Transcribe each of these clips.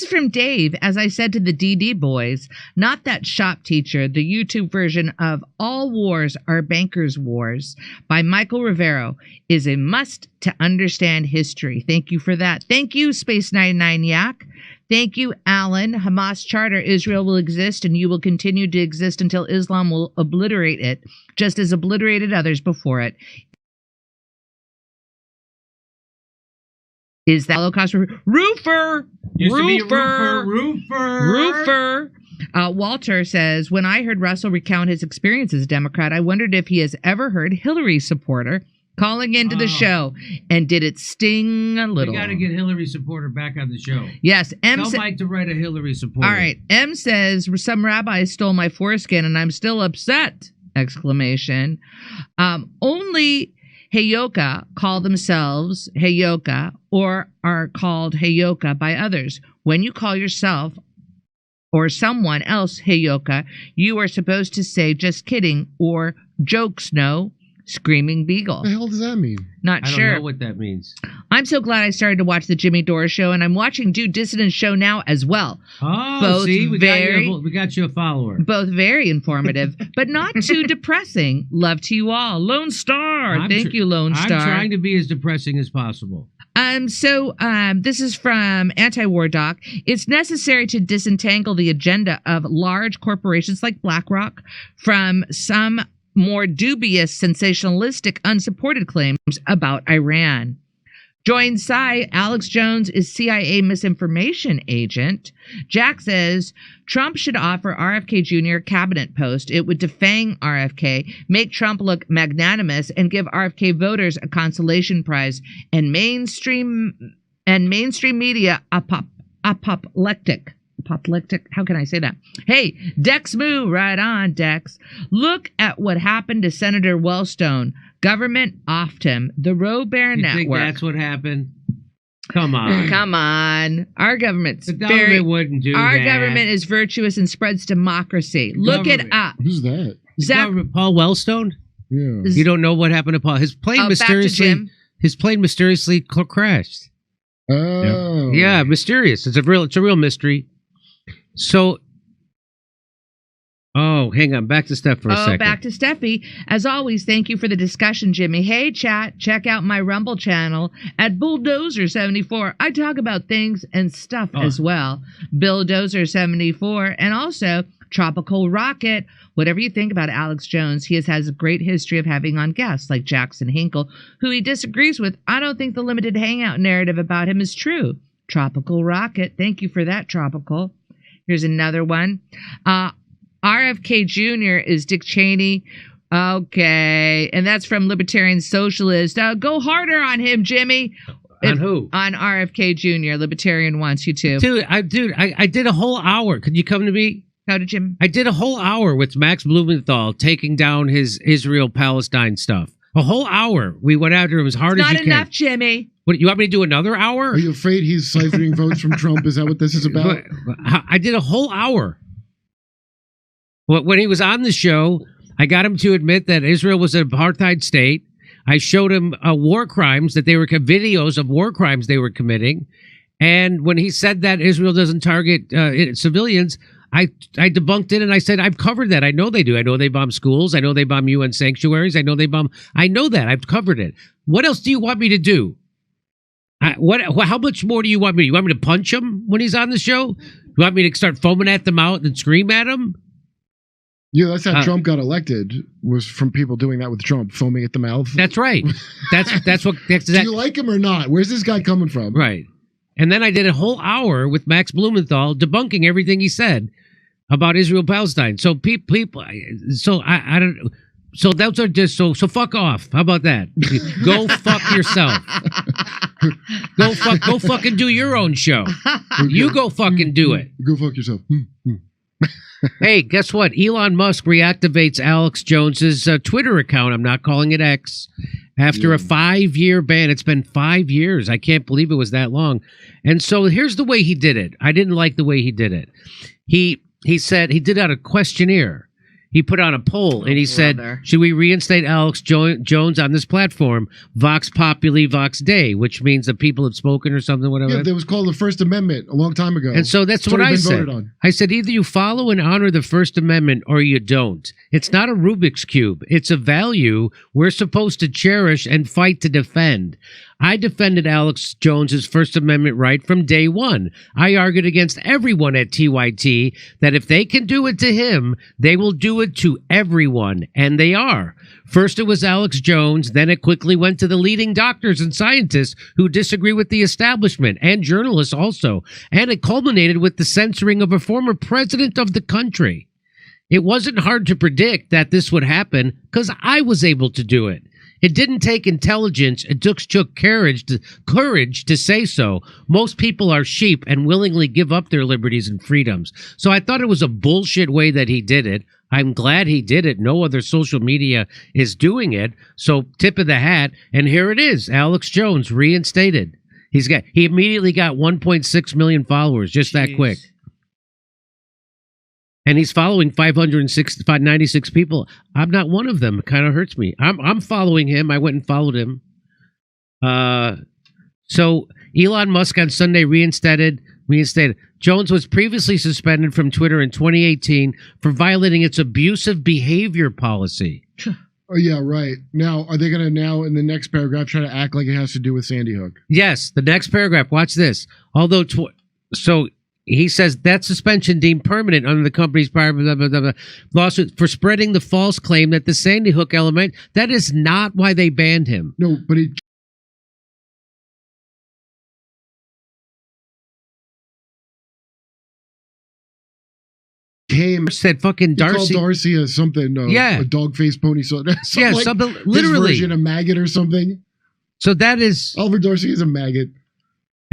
is from Dave. As I said to the DD boys, not that shop teacher, the YouTube version of All Wars Are Bankers' Wars by Michael Rivero is a must to understand history. Thank you for that. Thank you, Space 99 Yak. Thank you, Alan. Hamas Charter, Israel will exist and you will continue to exist until Islam will obliterate it, just as obliterated others before it. Is that Holocaust roofer? Walter says, when I heard Russell recount his experience as a Democrat, I wondered if he has ever heard Hillary supporter calling into the show, and did it sting a little? We got to get Hillary supporter back on the show. Yes, Tell Mike to write a Hillary supporter. All right, M says some rabbi stole my foreskin, and I'm still upset! Exclamation. Only Heyoka call themselves Heyoka or are called Heyoka by others. When you call yourself or someone else Heyoka, you are supposed to say just kidding or jokes, no? Screaming Beagle. What the hell does that mean? Not sure. I don't know what that means. I'm so glad I started to watch the Jimmy Dore show, and I'm watching Dissidence show now as well. Oh, both see? We got you a follower. Both very informative, but not too depressing. Love to you all. Lone Star. Thank you, Lone Star. I'm trying to be as depressing as possible. This is from Anti-War Doc. It's necessary to disentangle the agenda of large corporations like BlackRock from some more dubious, sensationalistic, unsupported claims about Iran. Join Psy, Alex Jones is CIA misinformation agent. Jack says Trump should offer RFK Jr. a cabinet post. It would defang RFK, make Trump look magnanimous, and give RFK voters a consolation prize. And mainstream media apoplectic. Apoplectic. How can I say that? Hey, Dex Moo, right on, Dex. Look at what happened to Senator Wellstone. Government offed him. The Robert Network. Think that's what happened? Come on. Come on. Our government's the government wouldn't do our that. Government is virtuous and spreads democracy. Look it up. Who's that? Paul Wellstone? Yeah. You don't know what happened to Paul. His plane mysteriously crashed. Oh. Yeah, mysterious. It's a real mystery. So, hang on. Back to Steph for a second. Back to Steffi. As always, thank you for the discussion, Jimmy. Hey, chat, check out my Rumble channel at Bulldozer74. I talk about things and stuff as well. Bulldozer74. And also, Tropical Rocket. Whatever you think about Alex Jones, he has a great history of having on guests like Jackson Hinkle, who he disagrees with. I don't think the limited hangout narrative about him is true. Tropical Rocket. Thank you for that, Tropical. Here's another one. RFK Jr. is Dick Cheney. Okay. And that's from Libertarian Socialist. Go harder on him, Jimmy. On who? On RFK Jr. Libertarian wants you to. Dude, I did a whole hour. Could you come to me? How did Jim? I did a whole hour with Max Blumenthal taking down his Israel-Palestine stuff. A whole hour. We went after him as hard as you can. Not enough, Jimmy. What, you want me to do another hour? Are you afraid he's siphoning votes from Trump? Is that what this is about? I did a whole hour. When he was on the show, I got him to admit that Israel was an apartheid state. I showed him war crimes, that they were videos of war crimes they were committing. And when he said that Israel doesn't target civilians, I debunked it and I said, I've covered that. I know they do. I know they bomb schools. I know they bomb UN sanctuaries. I know that. I've covered it. What else do you want me to do? How much more do you want me? You want me to punch him when he's on the show? You want me to start foaming at them out and scream at him? Yeah, that's how Trump got elected, was from people doing that with Trump, foaming at the mouth. That's right. That's what. Do you like him or not? Where's this guy coming from? Right. And then I did a whole hour with Max Blumenthal debunking everything he said about Israel-Palestine. So people, I don't. So those are just so fuck off. How about that? Go fuck yourself. Go fucking do your own show. You go fucking do it. Go fuck yourself. Hey, guess what? Elon Musk reactivates Alex Jones's Twitter account. I'm not calling it X. After a 5-year ban. It's been 5 years. I can't believe it was that long. And so here's the way he did it. I didn't like the way he did it. He said he did out a questionnaire. he put on a poll and he said, brother. should we reinstate Alex Jones on this platform? Vox Populi, Vox Dei, which means the people have spoken or something, whatever. Yeah, that was called the First Amendment a long time ago. And so that's what I said. I said, either you follow and honor the First Amendment or you don't. It's not a Rubik's Cube. It's a value we're supposed to cherish and fight to defend. I defended Alex Jones's First Amendment right from day one. I argued against everyone at TYT that if they can do it to him, they will do it to everyone, and they are. First it was Alex Jones, then it quickly went to the leading doctors and scientists who disagree with the establishment, and journalists also, and it culminated with the censoring of a former president of the country. It wasn't hard to predict that this would happen because I was able to do it. It didn't take intelligence. It took courage to say so. Most people are sheep and willingly give up their liberties and freedoms. So I thought it was a bullshit way that he did it. I'm glad he did it. No other social media is doing it. So tip of the hat. And here it is. Alex Jones reinstated. He immediately got 1.6 million followers just that quick. And he's following 596 people. I'm not one of them. It kind of hurts me. I'm following him. I went and followed him. So Elon Musk on Sunday reinstated. Jones was previously suspended from Twitter in 2018 for violating its abusive behavior policy. Oh, yeah, right. Now, are they going to now in the next paragraph try to act like it has to do with Sandy Hook? Yes, the next paragraph. Watch this. Although, he says that suspension deemed permanent under the company's prior lawsuit for spreading the false claim that the Sandy Hook element, that is not why they banned him. No, but it said fucking Darcy. Called Darcy as something, a dog-faced pony. Something literally his version of maggot or something. So that is Oliver Darcy is a maggot.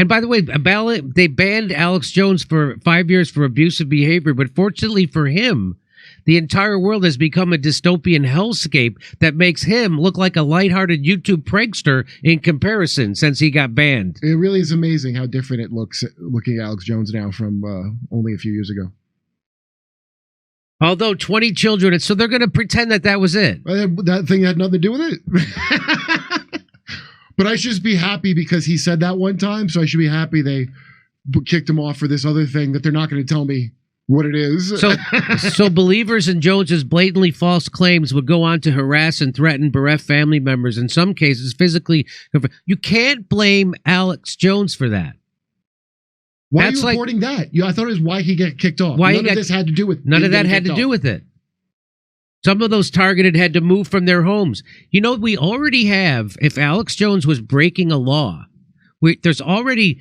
And by the way, they banned Alex Jones for 5 years for abusive behavior, but fortunately for him, the entire world has become a dystopian hellscape that makes him look like a lighthearted YouTube prankster in comparison since he got banned. It really is amazing how different it looks looking at Alex Jones now from only a few years ago. Although 20 children, so they're going to pretend that was it. That thing had nothing to do with it. But I should just be happy because he said that one time, so I should be happy they kicked him off for this other thing that they're not going to tell me what it is. So believers in Jones's blatantly false claims would go on to harass and threaten bereft family members, in some cases physically. You can't blame Alex Jones for that. Why are you reporting that? I thought it was why he got kicked off. None of this had to do with None of that had to do with it. Some of those targeted had to move from their homes. You know, we already have, if Alex Jones was breaking a law, there's already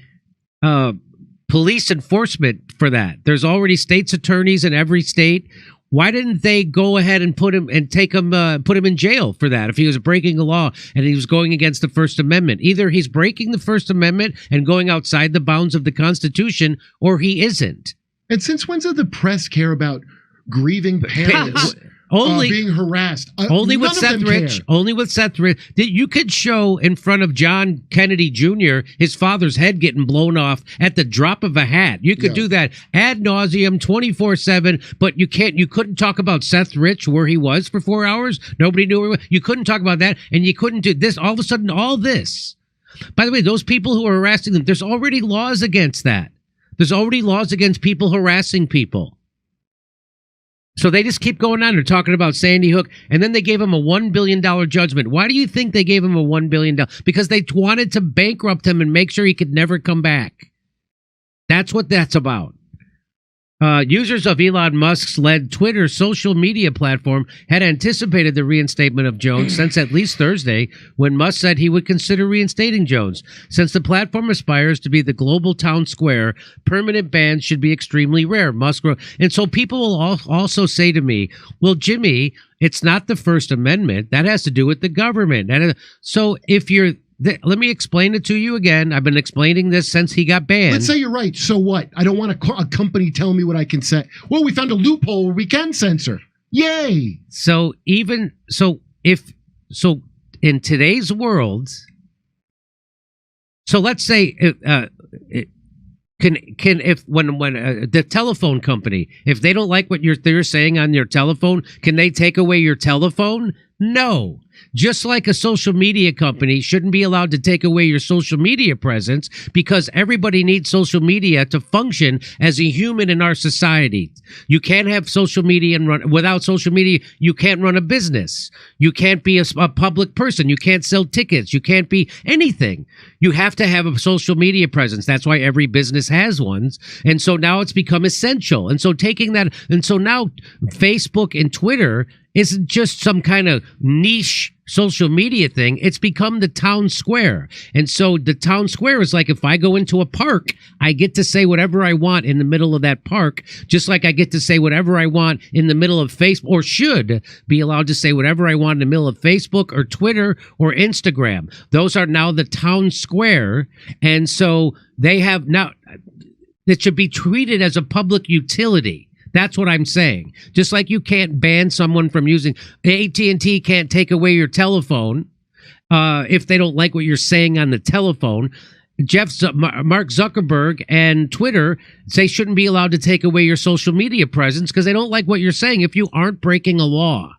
police enforcement for that. There's already state's attorneys in every state. Why didn't they go ahead and put him in jail for that if he was breaking a law and he was going against the First Amendment? Either he's breaking the First Amendment and going outside the bounds of the Constitution, or he isn't. And since when does the press care about grieving parents? Being harassed. Only with Seth Rich. Only with Seth Rich. You could show in front of John Kennedy Jr. his father's head getting blown off at the drop of a hat. You could do that ad nauseum 24/7, but you couldn't talk about Seth Rich where he was for 4 hours. Nobody knew where he was. You couldn't talk about that, and you couldn't do this. All of a sudden, all this. By the way, those people who are harassing them, there's already laws against that. There's already laws against people harassing people. So they just keep going on. They're talking about Sandy Hook, and then they gave him a $1 billion judgment. Why do you think they gave him a $1 billion? Because they wanted to bankrupt him and make sure he could never come back. That's what that's about. Users of Elon Musk's led Twitter social media platform had anticipated the reinstatement of Jones since at least Thursday, when Musk said he would consider reinstating Jones. Since the platform aspires to be the global town square, permanent bans should be extremely rare, Musk wrote. And so people will also say to me, well, Jimmy, it's not the First Amendment. That has to do with the government. So if you're... Let me explain it to you again. I've been explaining this since he got banned. Let's say you're right. So what? I don't want a company telling me what I can say. Well, we found a loophole where we can censor. Yay! So in today's world, so let's say Can if when the telephone company, if they don't like what they're saying on your telephone, can they take away your telephone? No. Just like a social media company shouldn't be allowed to take away your social media presence, because everybody needs social media to function as a human in our society. You can't have social media without social media. You can't run a business. You can't be a public person. You can't sell tickets. You can't be anything. You have to have a social media presence. That's why every business has ones. And so now it's become essential. And so now Facebook and Twitter isn't just some kind of niche social media thing. It's become the town square. And so the town square is like, if I go into a park, I get to say whatever I want in the middle of that park, just like I get to say whatever I want in the middle of Facebook, or should be allowed to say whatever I want in the middle of Facebook or Twitter or Instagram. Those are now the town square. And so they have now, it should be treated as a public utility. That's what I'm saying. Just like you can't ban someone from using, AT&T can't take away your telephone if they don't like what you're saying on the telephone. Mark Zuckerberg and Twitter, they shouldn't be allowed to take away your social media presence because they don't like what you're saying if you aren't breaking a law.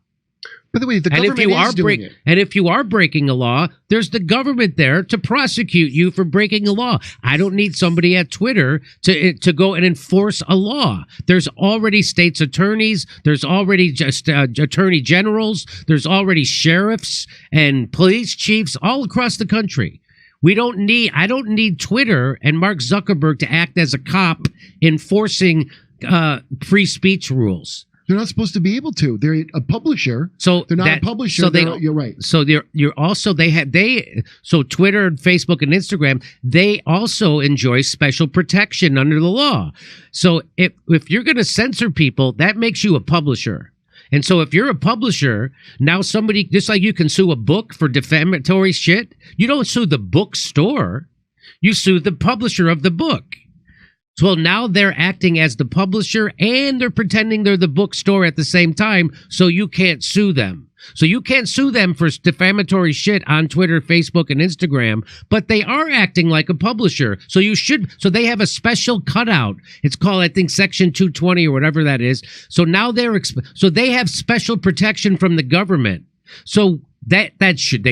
By the way, the government is doing it. And if you are breaking a law, there's the government there to prosecute you for breaking a law. I don't need somebody at Twitter to go and enforce a law. There's already state's attorneys. There's already just attorney generals. There's already sheriffs and police chiefs all across the country. I don't need Twitter and Mark Zuckerberg to act as a cop enforcing free speech rules. They're not supposed to be able to. They're a publisher. So they're not a publisher. So you're right. So so Twitter and Facebook and Instagram, they also enjoy special protection under the law. So if you're going to censor people, that makes you a publisher. And so if you're a publisher, now somebody, just like you can sue a book for defamatory shit, you don't sue the bookstore. You sue the publisher of the book. So now they're acting as the publisher and they're pretending they're the bookstore at the same time, so you can't sue them. So you can't sue them for defamatory shit on Twitter, Facebook, and Instagram, but they are acting like a publisher. So so they have a special cutout. It's called, I think, Section 220 or whatever that is. So now so they have special protection from the government. So they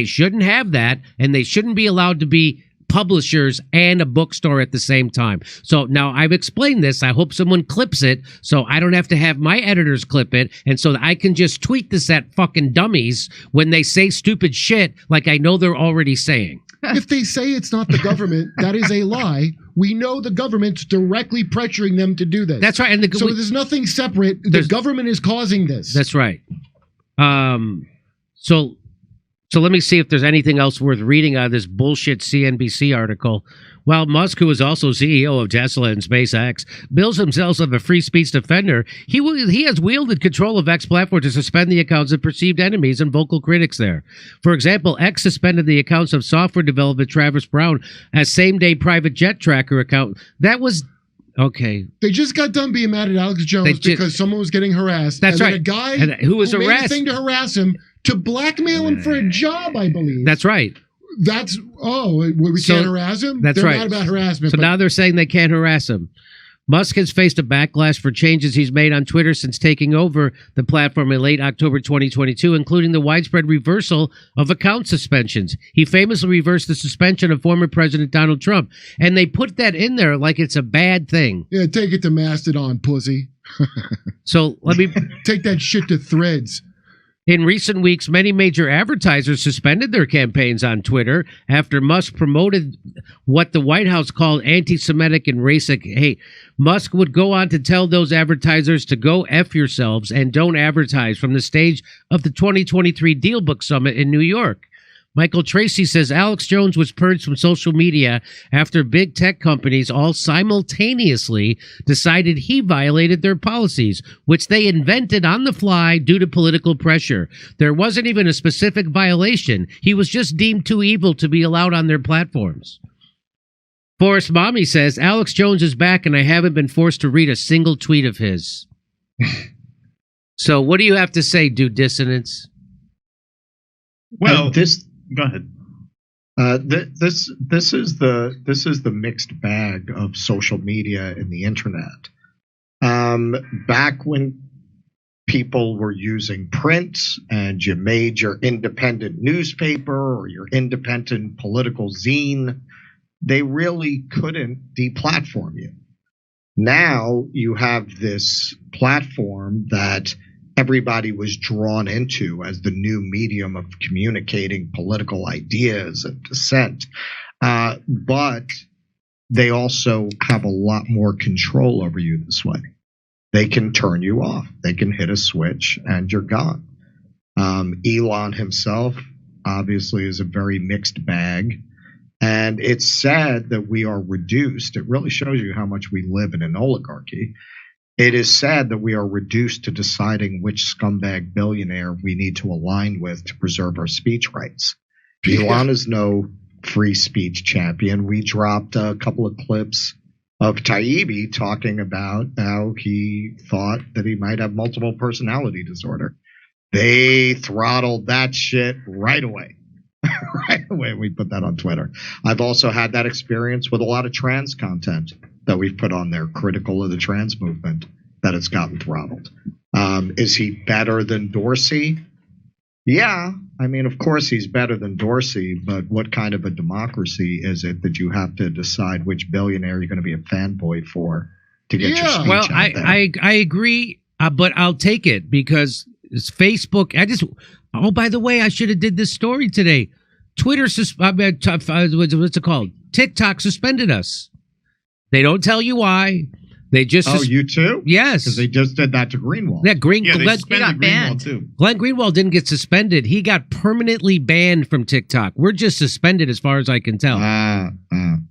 shouldn't have that, and they shouldn't be allowed to be publishers and a bookstore at the same time. So now I've explained this. I hope someone clips it so I don't have to have my editors clip it, and so that I can just tweet this at fucking dummies when they say stupid shit like I know they're already saying. If they say it's not the government, that is a lie. We know the government's directly pressuring them to do this. That's right. So there's nothing separate. The government is causing this. That's right. So let me see if there's anything else worth reading out of this bullshit CNBC article. While Musk, who is also CEO of Tesla and SpaceX, bills himself as a free speech defender, he has wielded control of X platform to suspend the accounts of perceived enemies and vocal critics there. For example, X suspended the accounts of software developer Travis Brown as same-day private jet tracker account. That was... Okay. They just got done being mad at Alex Jones because someone was getting harassed. That's right. A guy who was made a thing to harass him, to blackmail him for a job, I believe. That's right. We can't harass him? That's They're right. Not about harassment. So now they're saying they can't harass him. Musk has faced a backlash for changes he's made on Twitter since taking over the platform in late October 2022, including the widespread reversal of account suspensions. He famously reversed the suspension of former President Donald Trump, and they put that in there like it's a bad thing. Yeah, take it to Mastodon, pussy. So let me... Take that shit to Threads. In recent weeks, many major advertisers suspended their campaigns on Twitter after Musk promoted what the White House called anti-Semitic and racist hate. Musk would go on to tell those advertisers to go F yourselves and don't advertise from the stage of the 2023 DealBook Summit in New York. Michael Tracy says Alex Jones was purged from social media after big tech companies all simultaneously decided he violated their policies, which they invented on the fly due to political pressure. There wasn't even a specific violation. He was just deemed too evil to be allowed on their platforms. Forrest Mommy says Alex Jones is back and I haven't been forced to read a single tweet of his. So what do you have to say, Dissidence? Well, go ahead. This is the mixed bag of social media and the internet. Back when people were using print and you made your independent newspaper or your independent political zine, they really couldn't deplatform you. Now you have this platform that everybody was drawn into as the new medium of communicating political ideas and dissent. But they also have a lot more control over you this way. They can turn you off. They can hit a switch and you're gone. Elon himself obviously is a very mixed bag. And it's sad that we are reduced. It really shows you how much we live in an oligarchy. It is sad that we are reduced to deciding which scumbag billionaire we need to align with to preserve our speech rights. Elon is no free speech champion. We dropped a couple of clips of Taibbi talking about how he thought that he might have multiple personality disorder. They throttled that shit right away. Right away, we put that on Twitter. I've also had that experience with a lot of trans content that we've put on there, critical of the trans movement, that it's gotten throttled. Is he better than Dorsey? Yeah, I mean, of course he's better than Dorsey, but what kind of a democracy is it that you have to decide which billionaire you're going to be a fanboy for to get your speech out there? I agree, but I'll take it because it's Facebook. Oh, by the way, I should have did this story today. Twitter, what's it called? TikTok suspended us. They don't tell you why. They just you too? Yes, because they just did that to Greenwald. Yeah, they got banned too. Glenn Greenwald didn't get suspended. He got permanently banned from TikTok. We're just suspended, as far as I can tell.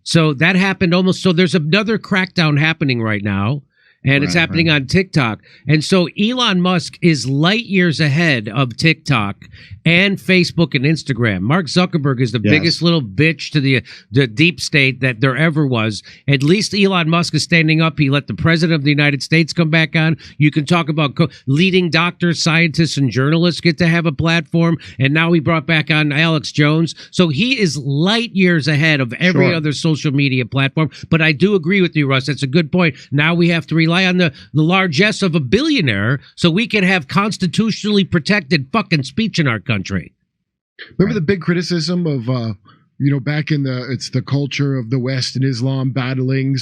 So that happened almost. So there's another crackdown happening right now. And it's happening on TikTok. And so Elon Musk is light years ahead of TikTok and Facebook and Instagram. Mark Zuckerberg is the biggest little bitch to the deep state that there ever was. At least Elon Musk is standing up. He let the president of the United States come back on. You can talk about leading doctors, scientists, and journalists get to have a platform. And now he brought back on Alex Jones. So he is light years ahead of every other social media platform. But I do agree with you, Russ. That's a good point. Now we have to rely on the largesse of a billionaire so we can have constitutionally protected fucking speech in our country. Remember the big criticism of back in it's the culture of the West and Islam battling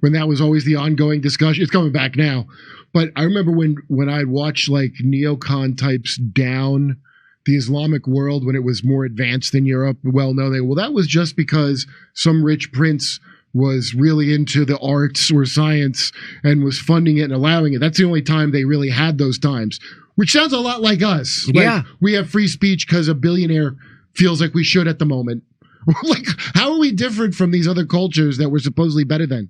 when that was always the ongoing discussion. It's coming back now. But I remember when I'd watch like neocon types down the Islamic world when it was more advanced than Europe, that was just because some rich prince was really into the arts or science and was funding it and allowing it. That's the only time they really had those times, which sounds a lot like us. Like, we have free speech because a billionaire feels like we should at the moment. Like, how are we different from these other cultures that we're supposedly better than?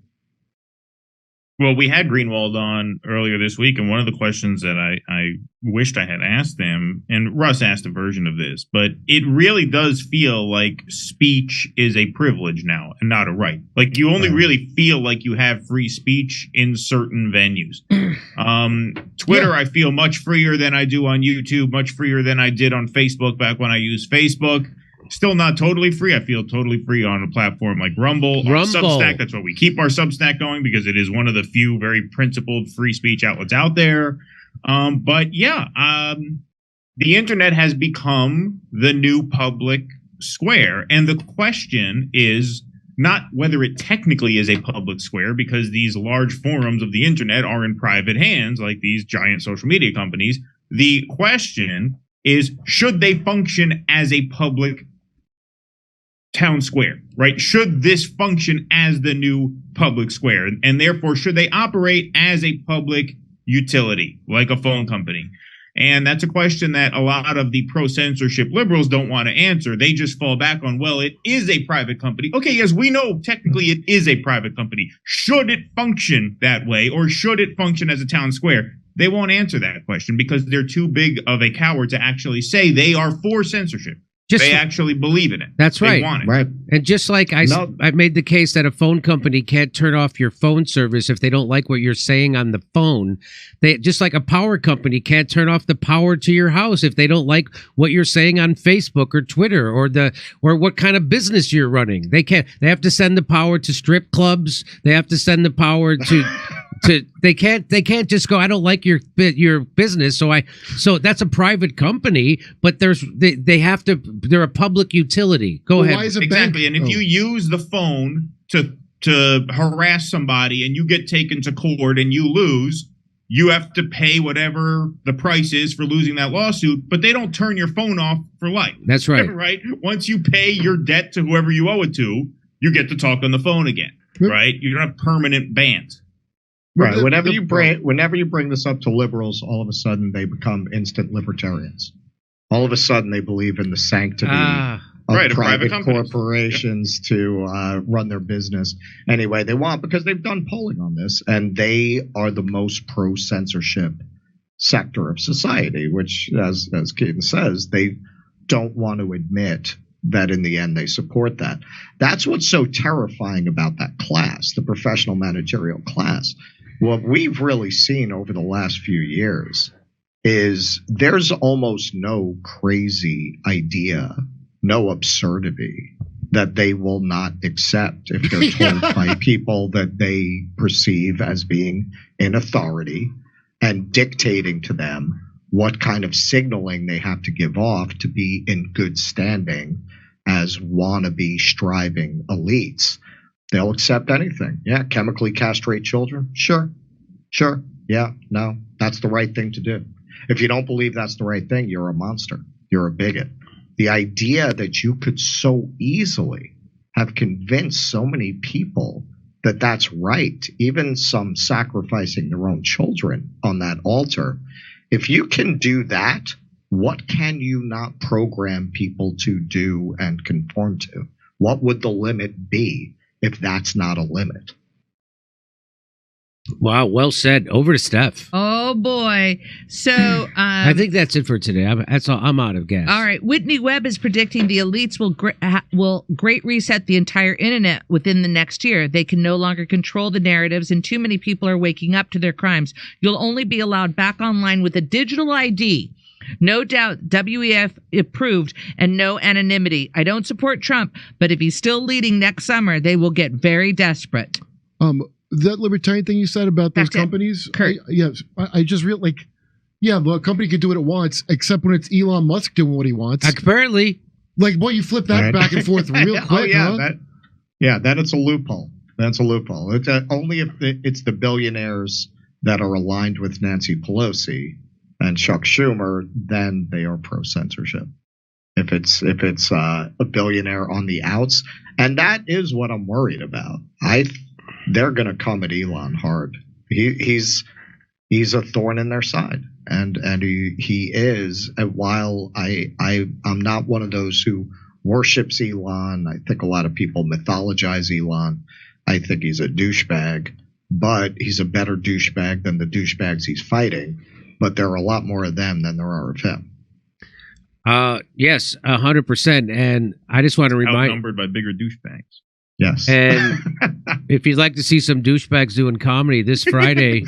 Well, we had Greenwald on earlier this week, and one of the questions that I wished I had asked them, and Russ asked a version of this, but it really does feel like speech is a privilege now and not a right. Like, you only really feel like you have free speech in certain venues. Twitter, I feel much freer than I do on YouTube, much freer than I did on Facebook back when I used Facebook. Still not totally free. I feel totally free on a platform like Rumble. Substack. That's why we keep our Substack going, because it is one of the few very principled free speech outlets out there. The internet has become the new public square. And the question is not whether it technically is a public square, because these large forums of the internet are in private hands, like these giant social media companies. The question is, should they function as a public town square, right? Should this function as the new public square? And therefore, should they operate as a public utility, like a phone company? And that's a question that a lot of the pro-censorship liberals don't want to answer. They just fall back on, well, it is a private company. Okay, yes, we know technically it is a private company. Should it function that way, or should it function as a town square? They won't answer that question because they're too big of a coward to actually say they are for censorship. Just They actually believe in it. That's They right. want it. Right. And just like I made the case that a phone company can't turn off your phone service if they don't like what you're saying on the phone, they just like a power company can't turn off the power to your house if they don't like what you're saying on Facebook or Twitter or what kind of business you're running. They can't. They have to send the power to strip clubs. They have to send the power to. They can't just go, I don't like your business, so that's a private company, but they have to, they're a public utility. Go ahead. Why is a Exactly. bank? And if you use the phone to harass somebody and you get taken to court and you lose, you have to pay whatever the price is for losing that lawsuit, but they don't turn your phone off for life. That's right. Right? Once you pay your debt to whoever you owe it to, you get to talk on the phone again. Right? You don't have permanent bans. Right. Whenever you bring this up to liberals, all of a sudden they become instant libertarians. All of a sudden they believe in the sanctity of private corporations to run their business any way they want, because they've done polling on this, and they are the most pro-censorship sector of society, which, as Keaton says, they don't want to admit that in the end they support that. That's what's so terrifying about that class, the professional managerial class. What we've really seen over the last few years is there's almost no crazy idea, no absurdity that they will not accept if they're told by people that they perceive as being in authority and dictating to them what kind of signaling they have to give off to be in good standing as wannabe striving elites. They'll accept anything. Yeah, chemically castrate children? Sure. Yeah, no, that's the right thing to do. If you don't believe that's the right thing, you're a monster. You're a bigot. The idea that you could so easily have convinced so many people that that's right, even some sacrificing their own children on that altar. If you can do that, what can you not program people to do and conform to? What would the limit be if that's not a limit? Wow, well said. Over to Steph. Oh boy. So I think that's it for today. That's all. I'm out of gas. All right. Whitney Webb is predicting the elites will great reset the entire internet within the next year. They can no longer control the narratives, and too many people are waking up to their crimes. You'll only be allowed back online with a digital ID. No doubt WEF approved, and no anonymity. I don't support Trump, but if he's still leading next summer, they will get very desperate. That libertarian thing you said about those That's companies, Kurt. I just real the company can do what it wants, except when it's Elon Musk doing what he wants. Apparently, like, boy, you flip that back and forth real quick. That it's a loophole. That's a loophole. It's only if it's the billionaires that are aligned with Nancy Pelosi and Chuck Schumer, then they are pro censorship. If it's a billionaire on the outs, and that is what I'm worried about. They're going to come at Elon hard. He's a thorn in their side, and he is. And while I'm not one of those who worships Elon, I think a lot of people mythologize Elon. I think he's a douchebag, but he's a better douchebag than the douchebags he's fighting. But there are a lot more of them than there are of him. Yes, 100%. And I just want to remind, outnumbered by bigger douchebags. Yes. And if you'd like to see some douchebags doing comedy this Friday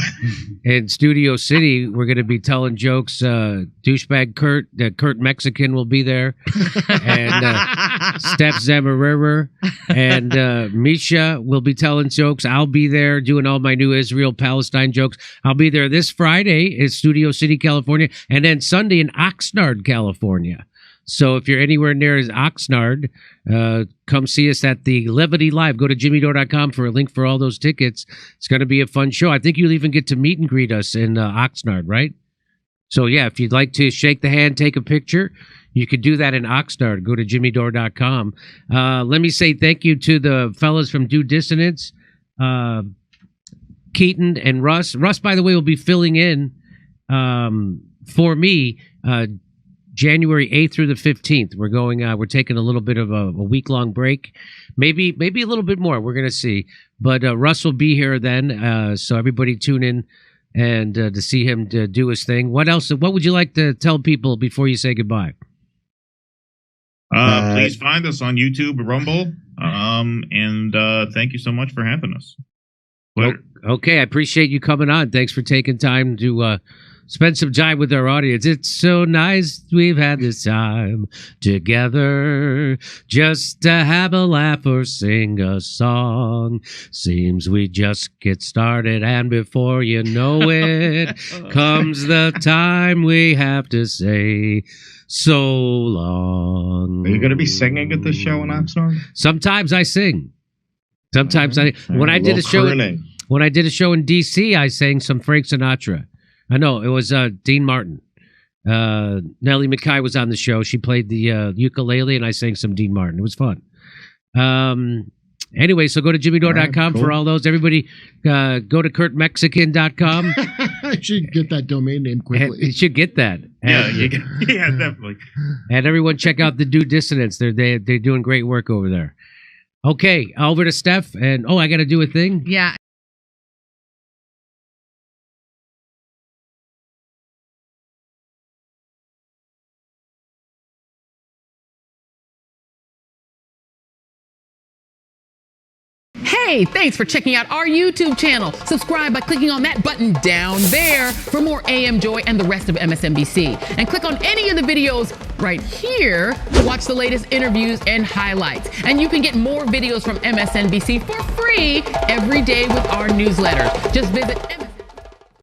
in Studio City, we're going to be telling jokes. Douchebag Kurt Mexican will be there, and Steph Zamarera and Misha will be telling jokes. I'll be there doing all my new Israel-Palestine jokes. I'll be there this Friday in Studio City, California, and then Sunday in Oxnard, California. So if you're anywhere near Oxnard, come see us at the Levity Live. Go to jimmydore.com for a link for all those tickets. It's going to be a fun show. I think you'll even get to meet and greet us in Oxnard, right? So, yeah, if you'd like to shake the hand, take a picture, you could do that in Oxnard. Go to jimmydore.com. Let me say thank you to the fellas from Dissidence, Keaton and Russ. Russ, by the way, will be filling in for me January 8th through the 15th. We're taking a little bit of a week-long break. Maybe a little bit more. We're going to see. But Russ will be here then. So everybody tune in and to see him do his thing. What else? What would you like to tell people before you say goodbye? Please find us on YouTube, Rumble, and thank you so much for having us. Okay, I appreciate you coming on. Thanks for taking time to spend some time with our audience. It's so nice we've had this time together just to have a laugh or sing a song. Seems we just get started, and before you know it, comes the time we have to say so long. Are you going to be singing at this show in Oxnard? Sometimes I sing. Sometimes when I did a show in DC, I sang some Frank Sinatra. I know it was Dean Martin. Nellie McKay was on the show. She played the ukulele, and I sang some Dean Martin. It was fun. Anyway, so go to jimmydore.com for all those. Everybody go to kurtmexican.com. I should get that domain name quickly. You should get that. Yeah, definitely. And everyone check out the Dissidence. They're doing great work over there. Okay, over to Steph. And I got to do a thing. Yeah. Hey, thanks for checking out our YouTube channel. Subscribe by clicking on that button down there for more AM Joy and the rest of MSNBC. And click on any of the videos right here to watch the latest interviews and highlights. And you can get more videos from MSNBC for free every day with our newsletter. Just visit